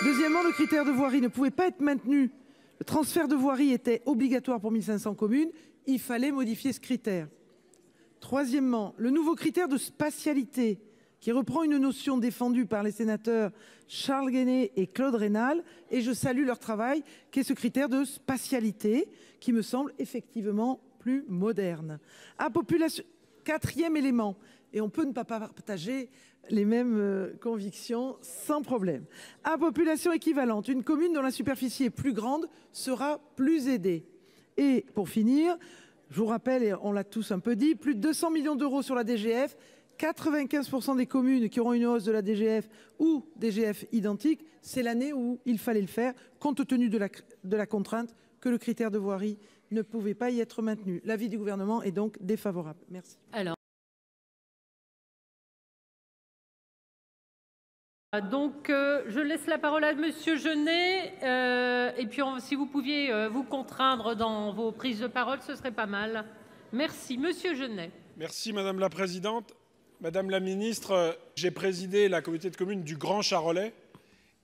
Deuxièmement, le critère de voirie ne pouvait pas être maintenu. Le transfert de voirie était obligatoire pour 1500 communes. Il fallait modifier ce critère. Troisièmement, le nouveau critère de spatialité, qui reprend une notion défendue par les sénateurs Charles Guené et Claude Raynal, et je salue leur travail, qui est ce critère de spatialité, qui me semble effectivement plus moderne. À population... Quatrième élément, et on peut ne pas partager les mêmes convictions sans problème. À population équivalente, une commune dont la superficie est plus grande sera plus aidée. Et pour finir, je vous rappelle, et on l'a tous un peu dit, plus de 200 millions d'euros sur la DGF, 95% des communes qui auront une hausse de la DGF ou DGF identique, c'est l'année où il fallait le faire, compte tenu de la contrainte que le critère de voirie ne pouvait pas y être maintenu. L'avis du gouvernement est donc défavorable. Merci. Donc, je laisse la parole à Monsieur Genet. Et puis, si vous pouviez vous contraindre dans vos prises de parole, ce serait pas mal. Merci. Monsieur Genet. Merci, Madame la Présidente. Madame la Ministre, j'ai présidé la communauté de communes du Grand Charolais.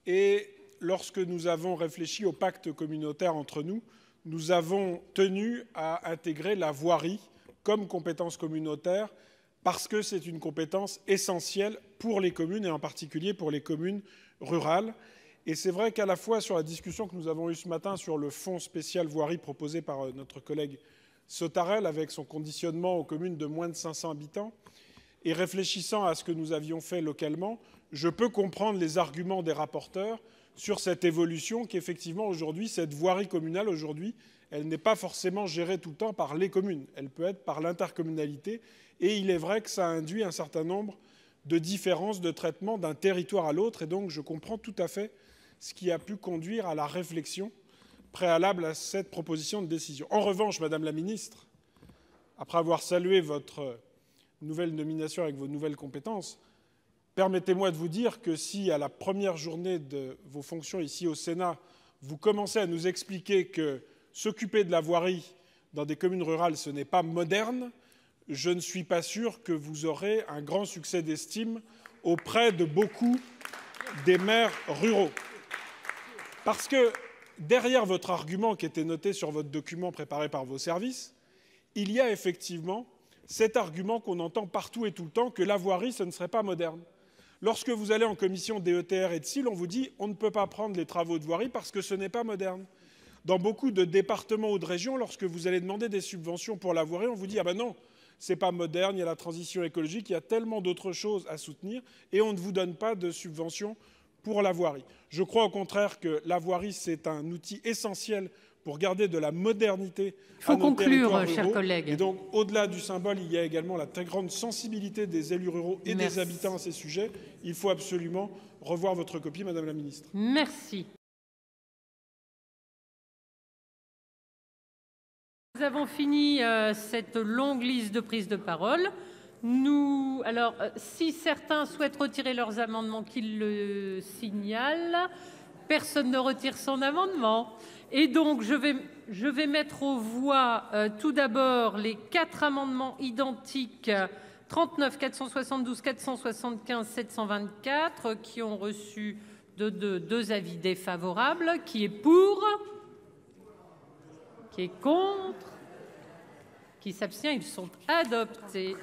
Et lorsque nous avons réfléchi au pacte communautaire entre nous, nous avons tenu à intégrer la voirie comme compétence communautaire parce que c'est une compétence essentielle pour les communes et en particulier pour les communes rurales. Et c'est vrai qu'à la fois sur la discussion que nous avons eue ce matin sur le fonds spécial voirie proposé par notre collègue Sautarel avec son conditionnement aux communes de moins de 500 habitants et réfléchissant à ce que nous avions fait localement, je peux comprendre les arguments des rapporteurs sur cette évolution qu'effectivement aujourd'hui, cette voirie communale aujourd'hui, elle n'est pas forcément gérée tout le temps par les communes. Elle peut être par l'intercommunalité. Et il est vrai que ça induit un certain nombre de différences de traitement d'un territoire à l'autre. Et donc, je comprends tout à fait ce qui a pu conduire à la réflexion préalable à cette proposition de décision. En revanche, Madame la Ministre, après avoir salué votre nouvelle nomination avec vos nouvelles compétences, permettez-moi de vous dire que si, à la première journée de vos fonctions ici au Sénat, vous commencez à nous expliquer que s'occuper de la voirie dans des communes rurales, ce n'est pas moderne, je ne suis pas sûr que vous aurez un grand succès d'estime auprès de beaucoup des maires ruraux. Parce que derrière votre argument qui était noté sur votre document préparé par vos services, il y a effectivement cet argument qu'on entend partout et tout le temps que la voirie, ce ne serait pas moderne. Lorsque vous allez en commission DETR et de SIL, on vous dit on ne peut pas prendre les travaux de voirie parce que ce n'est pas moderne. Dans beaucoup de départements ou de régions, lorsque vous allez demander des subventions pour la voirie, on vous dit ah ben non, c'est pas moderne, il y a la transition écologique, il y a tellement d'autres choses à soutenir et on ne vous donne pas de subventions pour la voirie. Je crois au contraire que la voirie, c'est un outil essentiel pour garder de la modernité à nos territoires ruraux. Chers collègues. Et donc, au-delà du symbole, il y a également la très grande sensibilité des élus ruraux et des habitants à ces sujets. Il faut absolument revoir votre copie, Madame la Ministre. Merci. Nous avons fini cette longue liste de prises de parole. Alors, si certains souhaitent retirer leurs amendements, qu'ils le signalent. Personne ne retire son amendement. Et donc, je vais mettre aux voix tout d'abord les 4 amendements identiques 39, 472, 475, 724 qui ont reçu deux avis défavorables. Qui est pour? Qui est contre? Qui s'abstient? Ils sont adoptés.